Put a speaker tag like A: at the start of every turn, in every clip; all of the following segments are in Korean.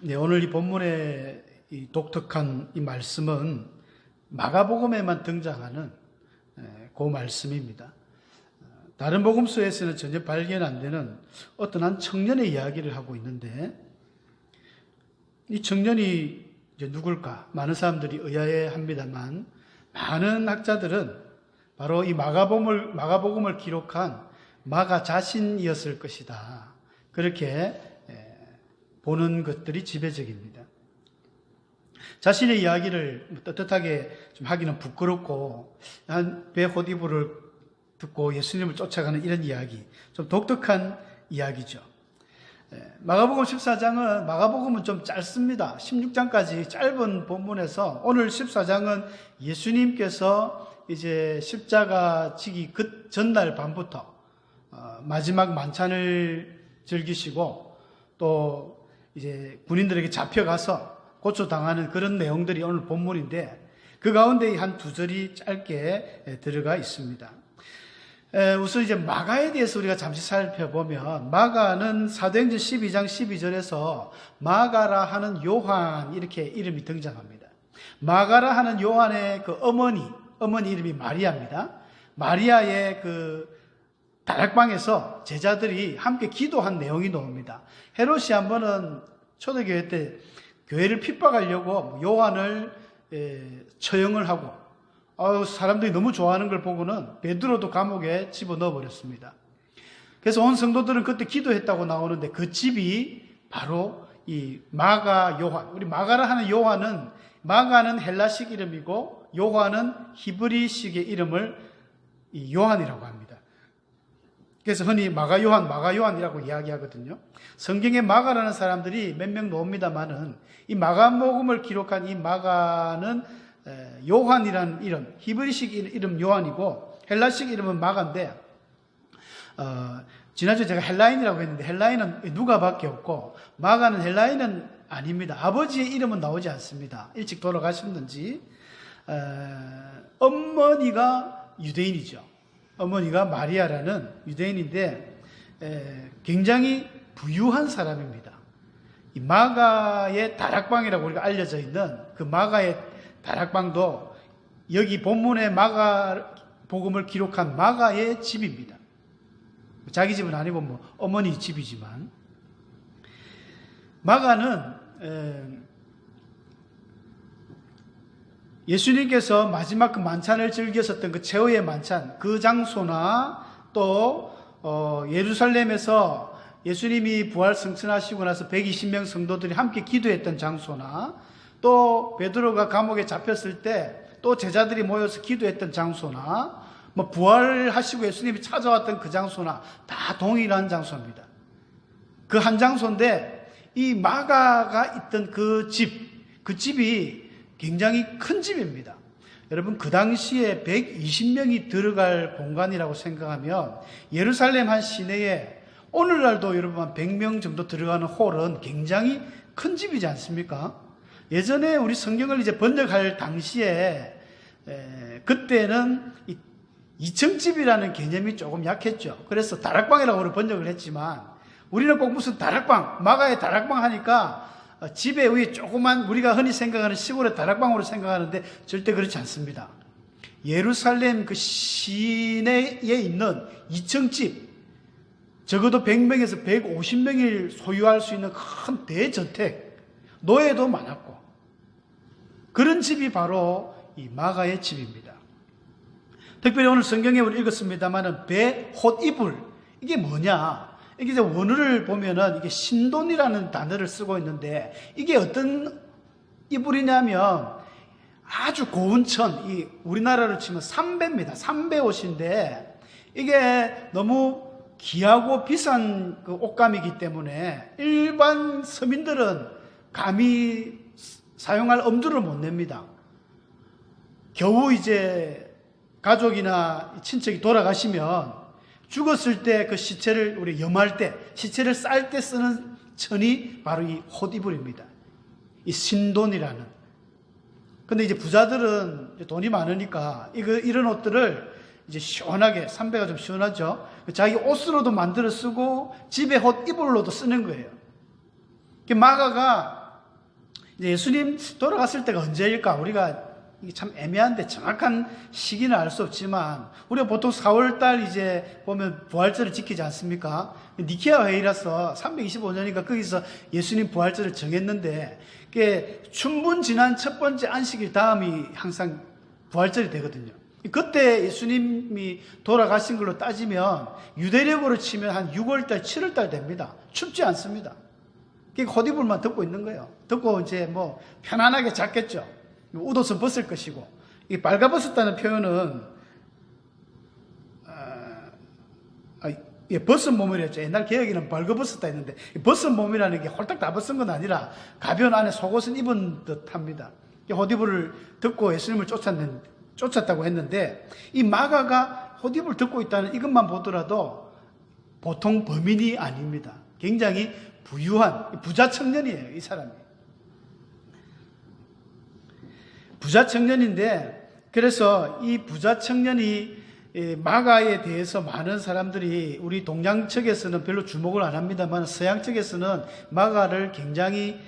A: 네, 오늘 이 본문의 이 독특한 이 말씀은 마가복음에만 등장하는 그 말씀입니다. 다른 복음서에서는 전혀 발견 안 되는 어떤 한 청년의 이야기를 하고 있는데, 이 청년이 이제 누굴까? 많은 사람들이 의아해합니다만, 많은 학자들은 바로 이 마가복음을 기록한 마가 자신이었을 것이다, 그렇게 보는 것들이 지배적입니다. 자신의 이야기를 떳떳하게 좀 하기는 부끄럽고, 한 배 호디부를 듣고 예수님을 쫓아가는 이런 이야기, 좀 독특한 이야기죠. 마가복음 14장은, 마가복음은 좀 짧습니다. 16장까지 짧은 본문에서, 오늘 14장은 예수님께서 이제 십자가 지기 그 전날 밤부터 마지막 만찬을 즐기시고, 또 이제 군인들에게 잡혀가서 고초당하는 그런 내용들이 오늘 본문인데, 그 가운데 한 두 절이 짧게 들어가 있습니다. 우선 이제 마가에 대해서 우리가 잠시 살펴보면, 마가는 사도행전 12장 12절에서 마가라 하는 요한, 이렇게 이름이 등장합니다. 마가라 하는 요한의 그 어머니 이름이 마리아입니다. 마리아의 그 다락방에서 제자들이 함께 기도한 내용이 나옵니다. 헤롯이 한 번은 초대교회 때 교회를 핍박하려고 요한을 처형을 하고, 사람들이 너무 좋아하는 걸 보고는 베드로도 감옥에 집어넣어 버렸습니다. 그래서 온 성도들은 그때 기도했다고 나오는데, 그 집이 바로 이 마가 요한, 우리 마가라 하는 요한은, 마가는 헬라식 이름이고 요한은 히브리식의 이름을 이 요한이라고 합니다. 그래서 흔히 마가 요한이라고 이야기하거든요. 성경에 마가라는 사람들이 몇 명 나옵니다만은, 이 마가복음을 기록한 이 마가는 요한이라는 이름, 히브리식 이름 요한이고 헬라식 이름은 마가인데, 지난주에 제가 헬라인이라고 했는데 헬라인은 누가밖에 없고, 마가는 헬라인은 아닙니다. 아버지의 이름은 나오지 않습니다. 일찍 돌아가셨는지. 어머니가 유대인이죠. 어머니가 마리아라는 유대인인데 굉장히 부유한 사람입니다. 이 마가의 다락방이라고 우리가 알려져 있는 그 마가의 다락방도 여기 본문의 마가복음을 기록한 마가의 집입니다. 자기 집은 아니고 뭐 어머니 집이지만, 마가는 예수님께서 마지막 그 만찬을 즐겼었던 그 최후의 만찬, 그 장소나, 또 예루살렘에서 예수님이 부활 승천하시고 나서 120명 성도들이 함께 기도했던 장소나, 또 베드로가 감옥에 잡혔을 때 또 제자들이 모여서 기도했던 장소나, 뭐 부활하시고 예수님이 찾아왔던 그 장소나 다 동일한 장소입니다. 그 한 장소인데, 이 마가가 있던 그 집이 굉장히 큰 집입니다. 여러분, 그 당시에 120명이 들어갈 공간이라고 생각하면, 예루살렘 한 시내에 오늘날도 여러분 한 100명 정도 들어가는 홀은 굉장히 큰 집이지 않습니까? 예전에 우리 성경을 이제 번역할 당시에 그때는 2층집이라는 개념이 조금 약했죠. 그래서 다락방이라고 번역을 했지만, 우리는 꼭 무슨 다락방, 마가의 다락방 하니까 집에 위에 조그만, 우리가 흔히 생각하는 시골의 다락방으로 생각하는데 절대 그렇지 않습니다. 예루살렘 그 시내에 있는 2층집, 적어도 100명에서 150명을 소유할 수 있는 큰 대저택, 노예도 많았고, 그런 집이 바로 이 마가의 집입니다. 특별히 오늘 성경에 우리 읽었습니다만은 배 헛이불, 이게 뭐냐? 이게 이제 원어를 보면은 이게 신돈이라는 단어를 쓰고 있는데, 이게 어떤 이불이냐면 아주 고운 천, 이 우리나라로 치면 삼배입니다. 삼배 옷인데, 이게 너무 귀하고 비싼 그 옷감이기 때문에 일반 서민들은 감히 사용할 엄두를 못 냅니다. 겨우 이제 가족이나 친척이 돌아가시면 죽었을 때 그 시체를 우리 염할 때, 시체를 쌀 때 쓰는 천이 바로 이 헛이불입니다. 이 신돈이라는. 근데 이제 부자들은 돈이 많으니까 이런 옷들을 이제 시원하게, 삼배가 좀 시원하죠. 자기 옷으로도 만들어 쓰고 집에 헛이불로도 쓰는 거예요. 마가가 이제 예수님 돌아갔을 때가 언제일까? 우리가 이게 참 애매한데 정확한 시기는 알 수 없지만 우리가 보통 4월달 이제 보면 부활절을 지키지 않습니까? 니케아 회의라서 325년인가 거기서 예수님 부활절을 정했는데 그게 춘분 지난 첫 번째 안식일 다음이 항상 부활절이 되거든요. 그때 예수님이 돌아가신 걸로 따지면 유대력으로 치면 한 6월달, 7월달 됩니다. 춥지 않습니다. 그러니까 헛이불만 덮고 있는 거예요. 덮고 이제 뭐 편안하게 잤겠죠. 옷은 벗을 것이고, 이 빨가벗었다는 표현은 벗은 몸이랬죠. 옛날 개혁에는 벌거벗었다 했는데 벗은 몸이라는 게 홀딱 다 벗은 건 아니라 가벼운 안에 속옷은 입은 듯합니다. 헛이불을 덮고 예수님을 쫓았다고 했는데 이 마가가 헛이불을 덮고 있다는 이것만 보더라도 보통 범인이 아닙니다. 굉장히 부유한 부자 청년이에요. 이 사람이 부자 청년인데, 그래서 이 부자 청년이 마가에 대해서 많은 사람들이 우리 동양 측에서는 별로 주목을 안 합니다만 서양 측에서는 마가를 굉장히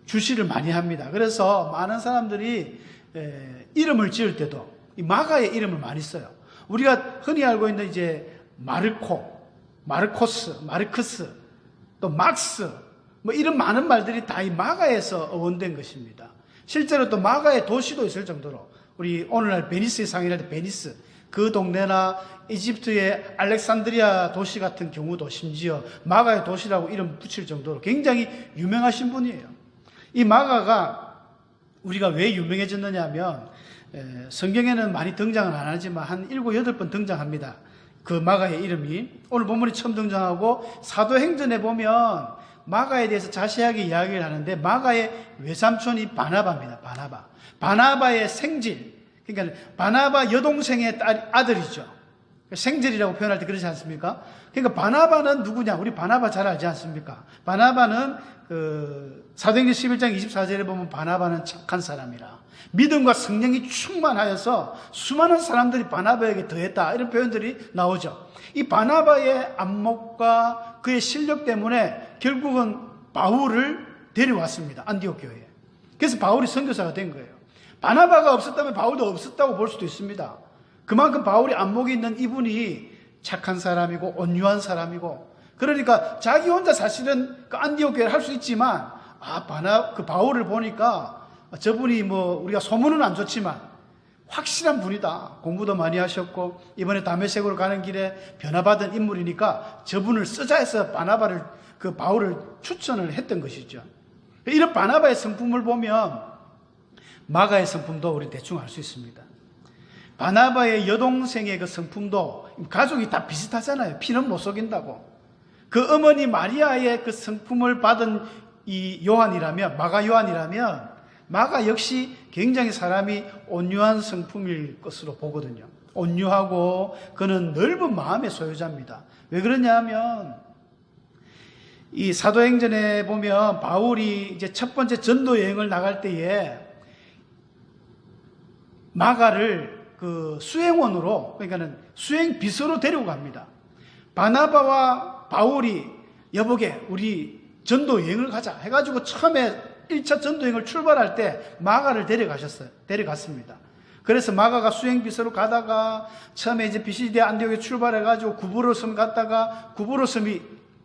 A: 주시를 많이 합니다. 그래서 많은 사람들이 이름을 지을 때도 이 마가의 이름을 많이 써요. 우리가 흔히 알고 있는 이제 마르코스, 마르크스, 또 막스, 뭐 이런 많은 말들이 다 이 마가에서 어원된 것입니다. 실제로 또 마가의 도시도 있을 정도로 우리 오늘날 베니스에 상인할 때 베니스 그 동네나 이집트의 알렉산드리아 도시 같은 경우도 심지어 마가의 도시라고 이름 붙일 정도로 굉장히 유명하신 분이에요. 이 마가가 우리가 왜 유명해졌느냐 하면 성경에는 많이 등장은 안 하지만 한 7, 8번 등장합니다. 그 마가의 이름이 오늘 본문이 처음 등장하고 사도행전에 보면 마가에 대해서 자세하게 이야기를 하는데 마가의 외삼촌이 바나바입니다. 바나바의 생질, 그러니까 바나바 여동생의 아들이죠. 생질이라고 표현할 때 그렇지 않습니까? 그러니까 바나바는 누구냐? 우리 바나바 잘 알지 않습니까? 바나바는 사도행전 11장 24절에 보면 바나바는 착한 사람이라 믿음과 성령이 충만하여서 수많은 사람들이 바나바에게 더했다, 이런 표현들이 나오죠. 이 바나바의 안목과 그의 실력 때문에 결국은 바울을 데려왔습니다. 안디옥 교회에. 그래서 바울이 선교사가 된 거예요. 바나바가 없었다면 바울도 없었다고 볼 수도 있습니다. 그만큼 바울이 안목이 있는 이분이 착한 사람이고 온유한 사람이고, 그러니까 자기 혼자 사실은 그 안디옥 교회를 할 수 있지만 그 바울을 보니까 저분이 뭐 우리가 소문은 안 좋지만 확실한 분이다. 공부도 많이 하셨고 이번에 다메섹으로 가는 길에 변화받은 인물이니까 저분을 쓰자 해서 바울을 추천을 했던 것이죠. 이런 바나바의 성품을 보면 마가의 성품도 우리 대충 알 수 있습니다. 바나바의 여동생의 그 성품도 가족이 다 비슷하잖아요. 피는 못 속인다고. 그 어머니 마리아의 그 성품을 받은 이 마가 요한이라면 마가 역시 굉장히 사람이 온유한 성품일 것으로 보거든요. 온유하고 그는 넓은 마음의 소유자입니다. 왜 그러냐 하면 이 사도행전에 보면 바울이 이제 첫 번째 전도 여행을 나갈 때에 마가를 그 수행원으로, 그러니까는 수행 비서로 데리고 갑니다. 바나바와 바울이 여보게 우리 전도 여행을 가자 해가지고 처음에 1차 전도 여행을 출발할 때 마가를 데려갔습니다. 그래서 마가가 수행 비서로 가다가 처음에 이제 비시디아 안디옥에 출발해가지고 구브로섬 갔다가, 구브로섬이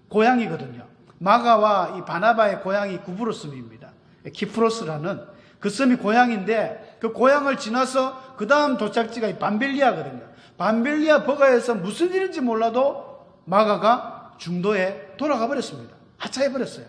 A: 고향이거든요. 마가와 이 바나바의 고향이 구브로섬입니다. 키프로스라는 그 섬이 고향인데 그 고향을 지나서 그 다음 도착지가 이 밤빌리아거든요. 밤빌리아 버가에서 무슨 일인지 몰라도 마가가 중도에 돌아가 버렸습니다. 하차해 버렸어요.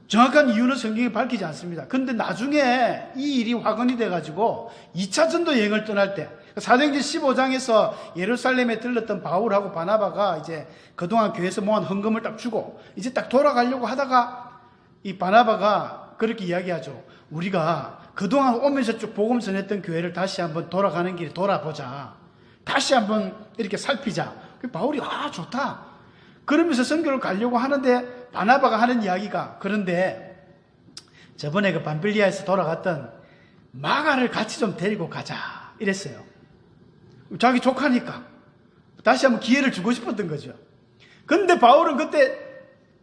A: 정확한 이유는 성경이 밝히지 않습니다. 그런데 나중에 이 일이 확언이 돼가지고 2차 전도 여행을 떠날 때 사도행전 15장에서 예루살렘에 들렀던 바울하고 바나바가 이제 그동안 교회에서 모은 헌금을 딱 주고 이제 딱 돌아가려고 하다가 이 바나바가 그렇게 이야기하죠. 우리가 그동안 오면서 쭉 복음 전했던 교회를 다시 한번 돌아가는 길에 돌아보자. 다시 한번 이렇게 살피자. 바울이 좋다. 그러면서 선교를 가려고 하는데 바나바가 하는 이야기가, 그런데 저번에 그 밤빌리아에서 돌아갔던 마가를 같이 좀 데리고 가자 이랬어요. 자기 조카니까 다시 한번 기회를 주고 싶었던 거죠. 근데 바울은 그때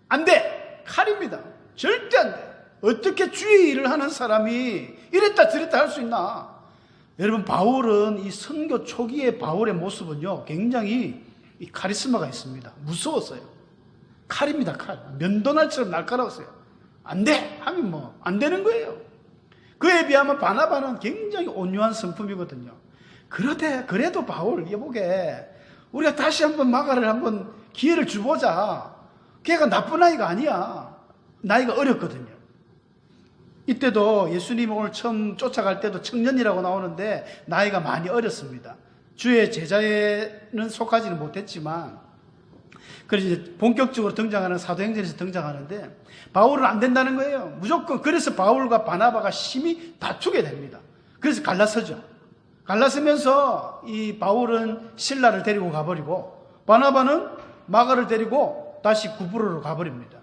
A: 안 돼! 칼입니다. 절대 안 돼! 어떻게 주의 일을 하는 사람이 이랬다 저랬다 할 수 있나? 여러분, 바울은 이 선교 초기의 바울의 모습은요, 굉장히 이 카리스마가 있습니다. 무서웠어요. 칼입니다, 칼. 면도날처럼 날카로웠어요. 안 돼! 하면 뭐, 안 되는 거예요. 그에 비하면 바나바는 굉장히 온유한 성품이거든요. 그래도 바울, 여보게, 우리가 다시 한번 마가를 한번 기회를 주보자. 걔가 나쁜 아이가 아니야. 나이가 어렸거든요. 이때도 예수님을 처음 쫓아갈 때도 청년이라고 나오는데 나이가 많이 어렸습니다. 주의 제자에는 속하지는 못했지만, 그래서 이제 본격적으로 등장하는 사도행전에서 등장하는데 바울은 안 된다는 거예요. 무조건. 그래서 바울과 바나바가 심히 다투게 됩니다. 그래서 갈라서죠. 갈라서면서 이 바울은 실라를 데리고 가버리고 바나바는 마가를 데리고 다시 구브로로 가버립니다.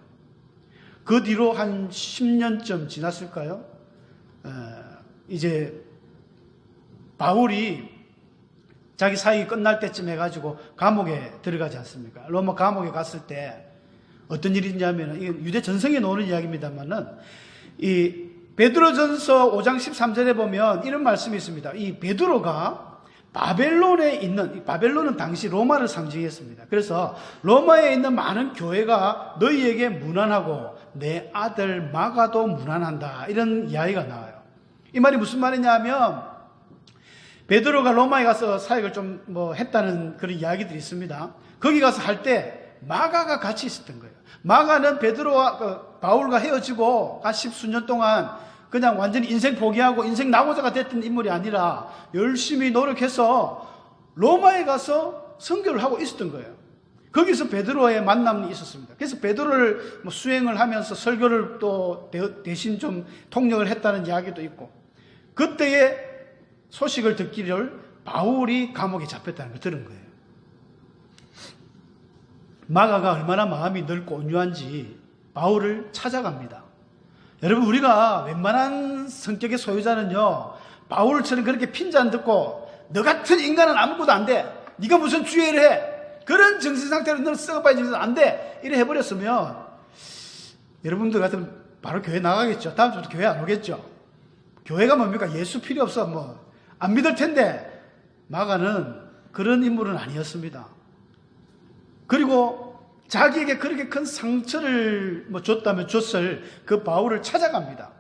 A: 그 뒤로 한 10년쯤 지났을까요? 이제 바울이 자기 사역이 끝날 때쯤 해가지고 감옥에 들어가지 않습니까? 로마 감옥에 갔을 때 어떤 일이 있냐면, 이게 유대 전성에 나오는 이야기입니다만은, 이 베드로전서 5장 13절에 보면 이런 말씀이 있습니다. 이 베드로가 바벨론에 있는, 바벨론은 당시 로마를 상징했습니다. 그래서 로마에 있는 많은 교회가 너희에게 무난하고 내 아들 마가도 무난한다, 이런 이야기가 나와요. 이 말이 무슨 말이냐 하면, 베드로가 로마에 가서 사역을 좀 했다는 그런 이야기들이 있습니다. 거기 가서 할 때 마가가 같이 있었던 거예요. 마가는 베드로와 바울과 헤어지고 한 10수년 동안 그냥 완전히 인생 포기하고 인생 낙오자가 됐던 인물이 아니라 열심히 노력해서 로마에 가서 선교를 하고 있었던 거예요. 거기서 베드로의 만남이 있었습니다. 그래서 베드로를 수행을 하면서 설교를 또 대신 좀 통역을 했다는 이야기도 있고, 그때의 소식을 듣기를 바울이 감옥에 잡혔다는 걸 들은 거예요. 마가가 얼마나 마음이 넓고 온유한지 바울을 찾아갑니다. 여러분, 우리가 웬만한 성격의 소유자는요, 바울처럼 그렇게 핀잔 듣고 너 같은 인간은 아무것도 안 돼, 네가 무슨 주의를 해, 그런 정신상태로 너는 썩어빠진 정신 안 돼, 이래 해버렸으면 여러분들 같으면 바로 교회 나가겠죠. 다음 주부터 교회 안 오겠죠. 교회가 뭡니까? 예수 필요 없어 안 믿을 텐데. 마가는 그런 인물은 아니었습니다. 그리고 자기에게 그렇게 큰 상처를 줬다면 줬을 그 바울을 찾아갑니다.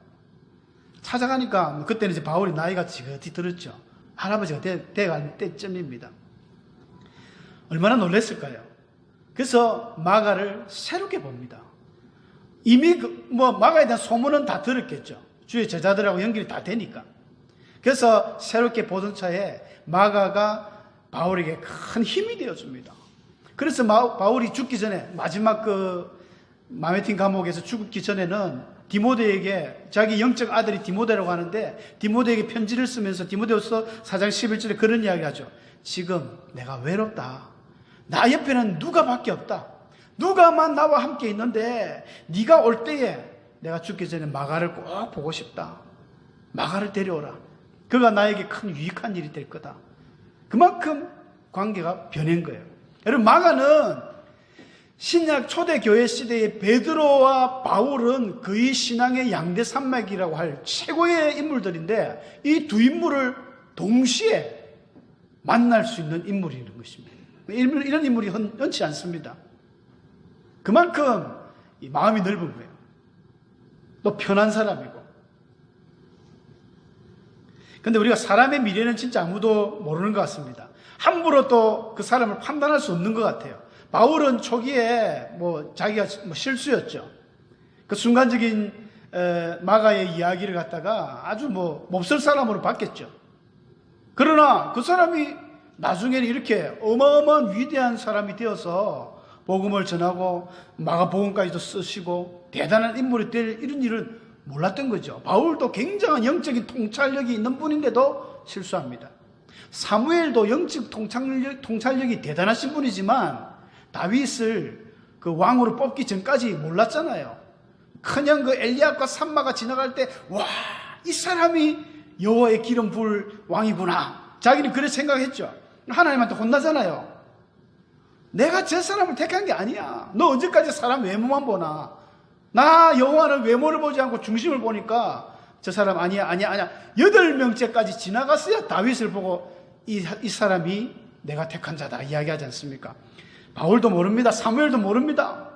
A: 찾아가니까 그때는 이제 바울이 나이가 지긋이 들었죠. 할아버지가 돼갈 때쯤입니다. 얼마나 놀랐을까요? 그래서 마가를 새롭게 봅니다. 이미 마가에 대한 소문은 다 들었겠죠. 주의 제자들하고 연결이 다 되니까. 그래서 새롭게 보던 차에 마가가 바울에게 큰 힘이 되어줍니다. 그래서 바울이 죽기 전에, 마지막 마메틴 감옥에서 죽기 전에는 디모데에게, 자기 영적 아들이 디모데라고 하는데 디모데에게 편지를 쓰면서 디모데후서 4장 11절에 그런 이야기를 하죠. 지금 내가 외롭다. 나 옆에는 누가밖에 없다. 누가만 나와 함께 있는데 네가 올 때에 내가 죽기 전에 마가를 꼭 보고 싶다. 마가를 데려오라. 그가 나에게 큰 유익한 일이 될 거다. 그만큼 관계가 변한 거예요. 여러분, 마가는 신약 초대교회 시대의 베드로와 바울은 거의 신앙의 양대 산맥이라고 할 최고의 인물들인데, 이 두 인물을 동시에 만날 수 있는 인물이라는 것입니다. 이런 인물이 흔치 않습니다. 그만큼 이 마음이 넓은 거예요. 또 편한 사람이고. 근데 우리가 사람의 미래는 진짜 아무도 모르는 것 같습니다. 함부로 또 그 사람을 판단할 수 없는 것 같아요. 바울은 초기에 자기가 실수였죠. 그 순간적인 마가의 이야기를 갖다가 아주 몹쓸 사람으로 바뀌었죠. 그러나 그 사람이 나중에는 이렇게 어마어마한 위대한 사람이 되어서 복음을 전하고 마가복음까지도 쓰시고 대단한 인물이 될 이런 일은 몰랐던 거죠. 바울도 굉장한 영적인 통찰력이 있는 분인데도 실수합니다. 사무엘도 영적 통찰력이 대단하신 분이지만 다윗을 그 왕으로 뽑기 전까지 몰랐잖아요. 그냥 그 엘리압과 삼마가 지나갈 때, 와, 이 사람이 여호와의 기름 부을 왕이구나. 자기는 그렇게 생각했죠. 하나님한테 혼나잖아요. 내가 저 사람을 택한 게 아니야. 너 언제까지 사람 외모만 보나? 나 여호와는 외모를 보지 않고 중심을 보니까 저 사람 아니야. 8명째까지 지나갔어야 다윗을 보고 이 사람이 내가 택한 자다 이야기하지 않습니까? 바울도 모릅니다. 사무엘도 모릅니다.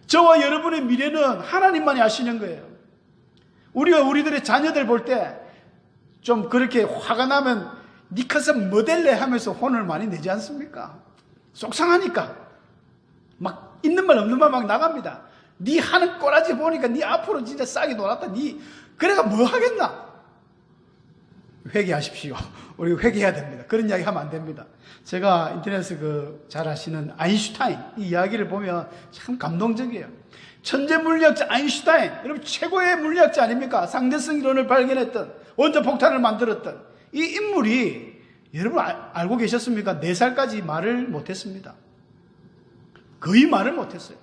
A: 저와 여러분의 미래는 하나님만이 아시는 거예요. 우리가 우리들의 자녀들 볼 때 좀 그렇게 화가 나면 니 커서 뭐 될래 하면서 혼을 많이 내지 않습니까? 속상하니까 막 있는 말 없는 말 막 나갑니다. 니 하는 꼬라지 보니까 니 앞으로 진짜 싸게 놀았다. 니 그래가 뭐 하겠나? 회개하십시오. 우리 회개해야 됩니다. 그런 이야기 하면 안 됩니다. 제가 인터넷에서 잘 아시는 아인슈타인 이 이야기를 보면 참 감동적이에요. 천재 물리학자 아인슈타인, 여러분 최고의 물리학자 아닙니까? 상대성 이론을 발견했던, 원자폭탄을 만들었던 이 인물이 여러분 알고 계셨습니까? 4살까지 말을 못했습니다. 거의 말을 못했어요.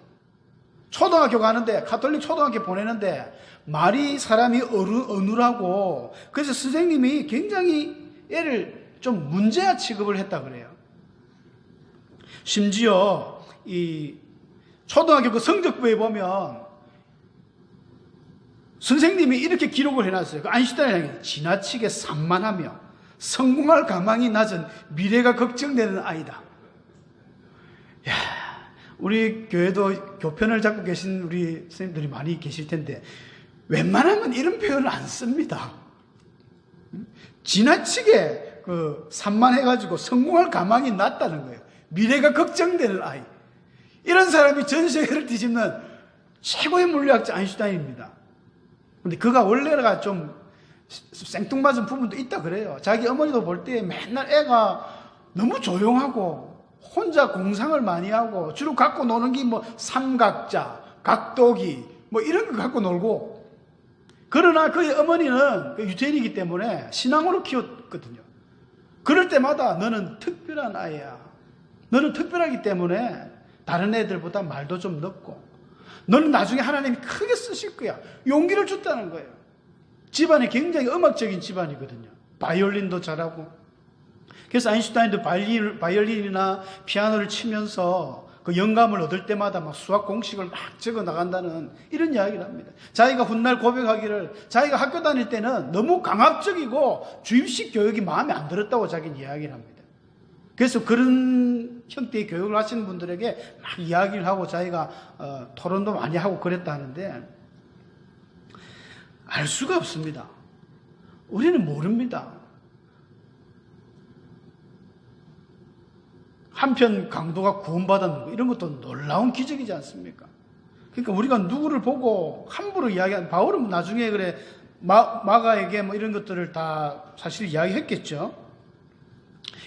A: 초등학교 가는데, 가톨릭 초등학교 보내는데 말이 사람이 어눌하고, 그래서 선생님이 굉장히 애를 좀 문제아 취급을 했다 그래요. 심지어 이 초등학교 그 성적부에 보면 선생님이 이렇게 기록을 해놨어요. 그 아인슈타인이 지나치게 산만하며 성공할 가망이 낮은 미래가 걱정되는 아이다. 야, 우리 교회도 교편을 잡고 계신 우리 선생님들이 많이 계실 텐데 웬만하면 이런 표현을 안 씁니다. 지나치게 산만해가지고 성공할 가망이 낮다는 거예요. 미래가 걱정되는 아이. 이런 사람이 전 세계를 뒤집는 최고의 물리학자 아인슈타인입니다. 근데 그가 원래가 좀 생뚱맞은 부분도 있다 그래요. 자기 어머니도 볼 때 맨날 애가 너무 조용하고 혼자 공상을 많이 하고 주로 갖고 노는 게 뭐 삼각자, 각도기 뭐 이런 거 갖고 놀고, 그러나 그의 어머니는 유태인이기 때문에 신앙으로 키웠거든요. 그럴 때마다 너는 특별한 아이야. 너는 특별하기 때문에 다른 애들보다 말도 좀 넓고 너는 나중에 하나님이 크게 쓰실 거야. 용기를 줬다는 거예요. 집안이 굉장히 음악적인 집안이거든요. 바이올린도 잘하고. 그래서 아인슈타인도 바이올린이나 피아노를 치면서 그 영감을 얻을 때마다 막 수학 공식을 막 적어 나간다는 이런 이야기를 합니다. 자기가 훗날 고백하기를 자기가 학교 다닐 때는 너무 강압적이고 주입식 교육이 마음에 안 들었다고 자기는 이야기를 합니다. 그래서 그런 형태의 교육을 하시는 분들에게 막 이야기를 하고 자기가 토론도 많이 하고 그랬다 하는데 알 수가 없습니다. 우리는 모릅니다. 한편 강도가 구원받았는 거 이런 것도 놀라운 기적이지 않습니까? 그러니까 우리가 누구를 보고 함부로 이야기하는, 바울은 나중에 그래 마가에게 뭐 이런 것들을 다 사실 이야기했겠죠.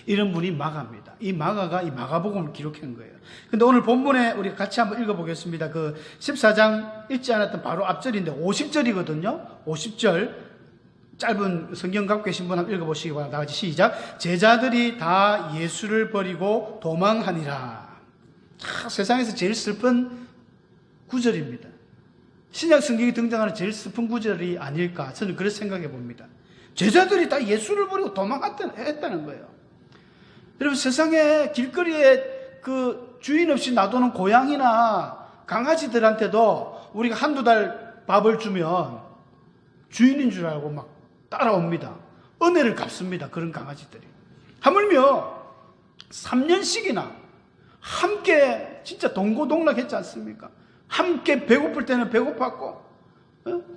A: 이런 분이 마가입니다. 이 마가가 이 마가복음을 기록한 거예요. 근데 오늘 본문에 우리 같이 한번 읽어보겠습니다. 그 14장 읽지 않았던 바로 앞절인데 50절이거든요. 50절 짧은 성경 갖고 계신 분 한번 읽어보시기 바랍니다. 다 같이 시작. 제자들이 다 예수를 버리고 도망하니라. 세상에서 제일 슬픈 구절입니다. 신약 성경이 등장하는 제일 슬픈 구절이 아닐까 저는 그렇게 생각해 봅니다. 제자들이 다 예수를 버리고 도망했다는 거예요. 여러분 세상에 길거리에 그 주인 없이 놔두는 고양이나 강아지들한테도 우리가 한두 달 밥을 주면 주인인 줄 알고 막 따라옵니다. 은혜를 갚습니다. 그런 강아지들이. 하물며 3년씩이나 함께 진짜 동고동락했지 않습니까? 함께 배고플 때는 배고팠고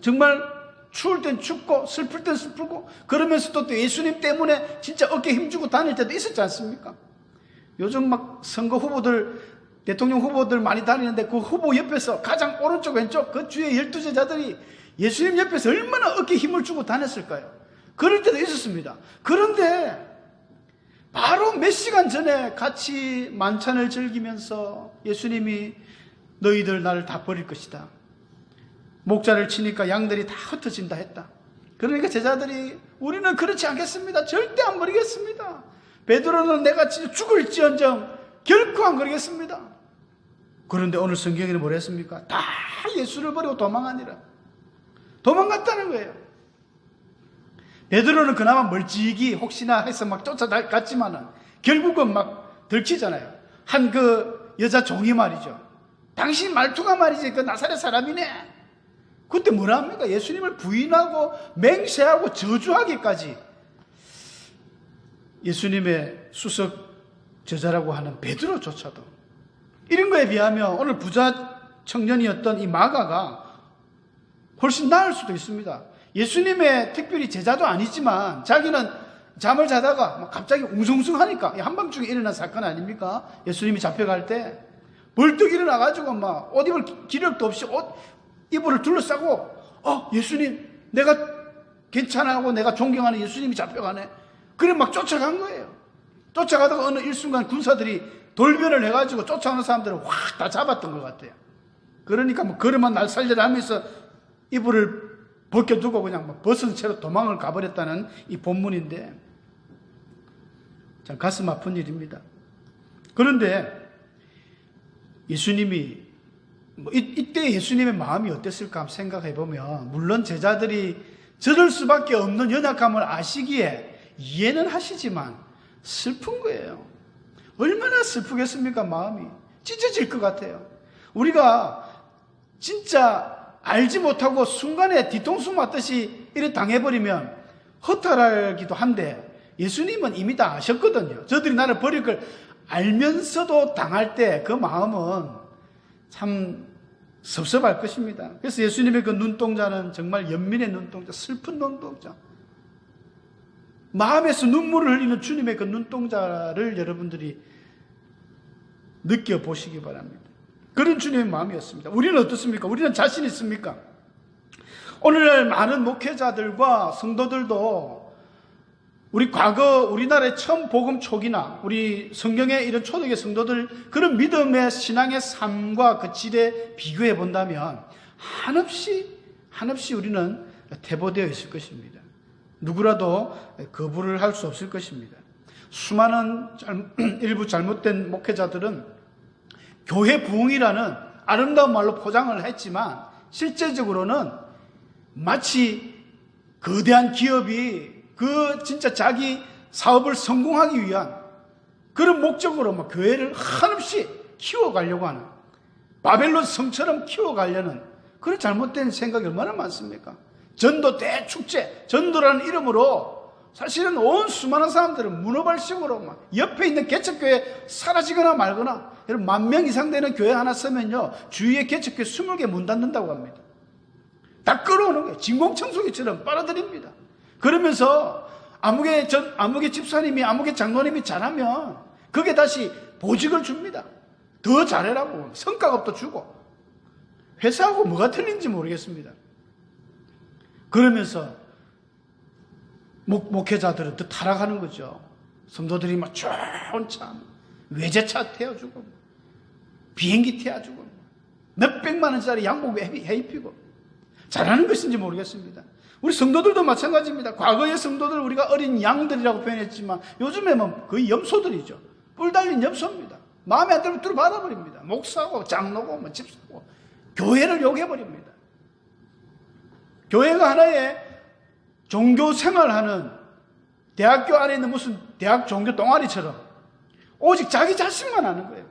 A: 정말 추울 땐 춥고 슬플 땐 슬프고 그러면서도 또 예수님 때문에 진짜 어깨 힘주고 다닐 때도 있었지 않습니까? 요즘 막 선거 후보들, 대통령 후보들 많이 다니는데 그 후보 옆에서 가장 오른쪽 왼쪽 그 주의 12제자들이 예수님 옆에서 얼마나 어깨 힘을 주고 다녔을까요? 그럴 때도 있었습니다. 그런데 바로 몇 시간 전에 같이 만찬을 즐기면서 예수님이 너희들 나를 다 버릴 것이다. 목자를 치니까 양들이 다 흩어진다 했다. 그러니까 제자들이 우리는 그렇지 않겠습니다. 절대 안 버리겠습니다. 베드로는 내가 진짜 죽을지언정 결코 안 그러겠습니다. 그런데 오늘 성경에는 뭐라 했습니까? 다 예수를 버리고 도망하니라. 도망갔다는 거예요. 베드로는 그나마 멀찍이 혹시나 해서 막 쫓아갔지만은 결국은 막 들키잖아요. 한 그 여자 종이 말이죠. 당신 말투가 말이지 그 나사렛 사람이네. 그때 뭐라 합니까? 예수님을 부인하고 맹세하고 저주하기까지. 예수님의 수석 제자라고 하는 베드로조차도 이런 거에 비하면 오늘 부자 청년이었던 이 마가가 훨씬 나을 수도 있습니다. 예수님의 특별히 제자도 아니지만 자기는 잠을 자다가 갑자기 웅성웅성하니까 한밤중에 일어난 사건 아닙니까? 예수님이 잡혀갈 때 벌떡 일어나가지고 막 옷 입을 기력도 없이 옷 이불을 둘러싸고 예수님 내가 괜찮아하고 내가 존경하는 예수님이 잡혀가네. 그래 막 쫓아간 거예요. 쫓아가다가 어느 일순간 군사들이 돌변을 해가지고 쫓아오는 사람들을 확 다 잡았던 것 같아요. 그러니까 뭐 걸음만 날 살려라 하면서 이불을 벗겨두고 그냥 막 벗은 채로 도망을 가버렸다는 이 본문인데 참 가슴 아픈 일입니다. 그런데 예수님이 이때 예수님의 마음이 어땠을까 한번 생각해 보면 물론 제자들이 저럴 수밖에 없는 연약함을 아시기에 이해는 하시지만 슬픈 거예요. 얼마나 슬프겠습니까? 마음이 찢어질 것 같아요. 우리가 진짜 알지 못하고 순간에 뒤통수 맞듯이 이래 당해버리면 허탈하기도 한데 예수님은 이미 다 아셨거든요. 저들이 나를 버릴 걸 알면서도 당할 때 그 마음은 참 섭섭할 것입니다. 그래서 예수님의 그 눈동자는 정말 연민의 눈동자, 슬픈 눈동자. 마음에서 눈물을 흘리는 주님의 그 눈동자를 여러분들이 느껴보시기 바랍니다. 그런 주님의 마음이었습니다. 우리는 어떻습니까? 우리는 자신 있습니까? 오늘날 많은 목회자들과 성도들도 우리 과거 우리나라의 처음 복음 초기나 우리 성경의 이런 초대의 성도들 그런 믿음의 신앙의 삶과 그 질에 비교해 본다면 한없이 우리는 퇴보되어 있을 것입니다. 누구라도 거부를 할 수 없을 것입니다. 수많은 일부 잘못된 목회자들은 교회 부흥이라는 아름다운 말로 포장을 했지만 실제적으로는 마치 거대한 기업이 그 진짜 자기 사업을 성공하기 위한 그런 목적으로 막 교회를 한없이 키워가려고 하는 바벨론 성처럼 키워가려는 그런 잘못된 생각이 얼마나 많습니까? 전도 대축제, 전도라는 이름으로 사실은 온 수많은 사람들은 문어발식으로 막 옆에 있는 개척교회 사라지거나 말거나 여러분 10,000명 이상 되는 교회 하나 쓰면요 주위에 개척교회 20개 문 닫는다고 합니다. 다 끌어오는 거예요. 진공청소기처럼 빨아들입니다. 그러면서 아무개 집사님이 아무개 장로님이 잘하면 그게 다시 보직을 줍니다. 더 잘해라고 성과급도 주고 회사하고 뭐가 틀린지 모르겠습니다. 그러면서 목회자들은 더 타락하는 거죠. 성도들이 막 좋은 차, 외제차 태워주고 비행기 태워주고 몇백만 원짜리 양복 해입히고 잘하는 것인지 모르겠습니다. 우리 성도들도 마찬가지입니다. 과거의 성도들 우리가 어린 양들이라고 표현했지만 요즘에는 거의 염소들이죠. 뿔 달린 염소입니다. 마음에 안 들면 뚫어 받아버립니다. 목사고 장로고 집사고 교회를 욕해버립니다. 교회가 하나의 종교 생활하는 대학교 안에 있는 무슨 대학 종교 동아리처럼 오직 자기 자신만 하는 거예요.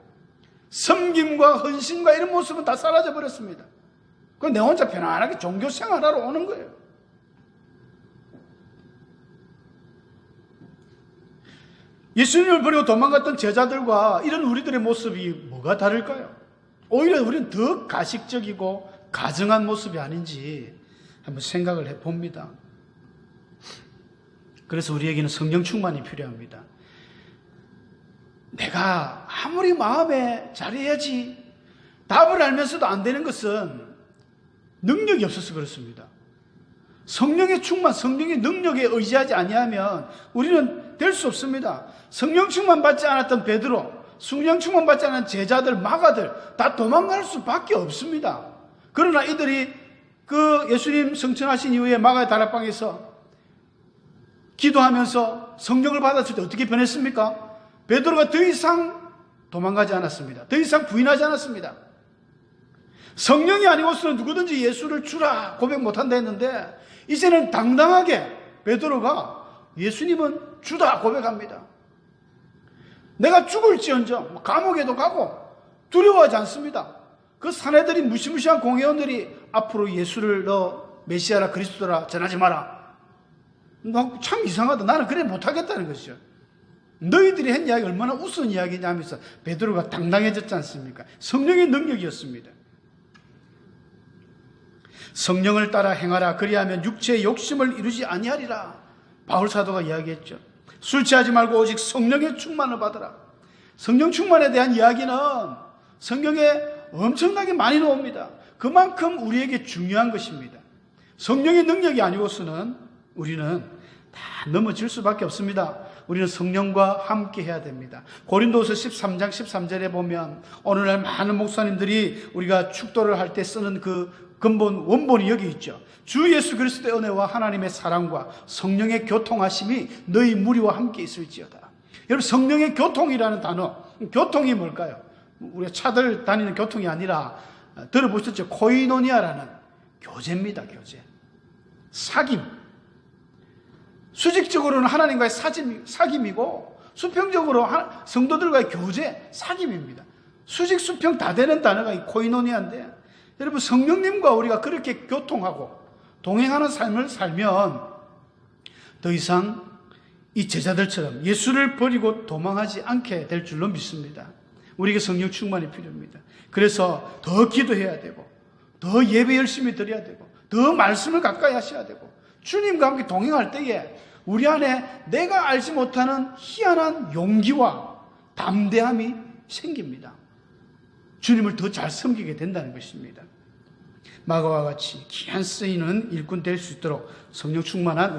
A: 섬김과 헌신과 이런 모습은 다 사라져 버렸습니다. 그럼 내 혼자 편안하게 종교 생활하러 오는 거예요. 예수님을 버리고 도망갔던 제자들과 이런 우리들의 모습이 뭐가 다를까요? 오히려 우리는 더 가식적이고 가증한 모습이 아닌지 한번 생각을 해봅니다. 그래서 우리에게는 성령 충만이 필요합니다. 내가 아무리 마음에 잘해야지 답을 알면서도 안 되는 것은 능력이 없어서 그렇습니다. 성령의 충만, 성령의 능력에 의지하지 아니하면 우리는 될 수 없습니다. 성령 충만 받지 않았던 베드로, 성령 충만 받지 않은 제자들, 마가들 다 도망갈 수밖에 없습니다. 그러나 이들이 그 예수님 성천하신 이후에 마가의 다락방에서 기도하면서 성령을 받았을 때 어떻게 변했습니까? 베드로가 더 이상 도망가지 않았습니다. 더 이상 부인하지 않았습니다. 성령이 아니고서는 누구든지 예수를 주라 고백 못한다 했는데 이제는 당당하게 베드로가 예수님은 주다 고백합니다. 내가 죽을지언정 감옥에도 가고 두려워하지 않습니다. 그 사내들이 무시무시한 공회원들이 앞으로 예수를 너 메시아라 그리스도라 전하지 마라. 참 이상하다. 나는 그래 못하겠다는 것이죠. 너희들이 한 이야기 얼마나 우스운 이야기냐 하면서 베드로가 당당해졌지 않습니까? 성령의 능력이었습니다. 성령을 따라 행하라. 그리하면 육체의 욕심을 이루지 아니하리라. 바울 사도가 이야기했죠. 술 취하지 말고 오직 성령의 충만을 받으라. 성령 충만에 대한 이야기는 성경에 엄청나게 많이 나옵니다. 그만큼 우리에게 중요한 것입니다. 성령의 능력이 아니고서는 우리는 다 넘어질 수밖에 없습니다. 우리는 성령과 함께 해야 됩니다. 고린도후서 13장 13절에 보면 오늘날 많은 목사님들이 우리가 축도를 할 때 쓰는 그 원본이 여기 있죠. 주 예수 그리스도의 은혜와 하나님의 사랑과 성령의 교통하심이 너희 무리와 함께 있을지어다. 여러분, 성령의 교통이라는 단어, 교통이 뭘까요? 우리가 차들 다니는 교통이 아니라 들어보셨죠? 코이노니아라는 교제입니다. 교제. 사귐. 수직적으로는 하나님과의 사귐이고 수평적으로 성도들과의 교제, 사귐입니다. 수직, 수평 다 되는 단어가 이 코이노니아인데, 여러분, 성령님과 우리가 그렇게 교통하고 동행하는 삶을 살면 더 이상 이 제자들처럼 예수를 버리고 도망하지 않게 될 줄로 믿습니다. 우리에게 성령 충만이 필요합니다. 그래서 더 기도해야 되고, 더 예배 열심히 드려야 되고, 더 말씀을 가까이 하셔야 되고, 주님과 함께 동행할 때에 우리 안에 내가 알지 못하는 희한한 용기와 담대함이 생깁니다. 주님을 더 잘 섬기게 된다는 것입니다. 마가와 같이 귀한 쓰이는 일꾼 될 수 있도록 성령 충만한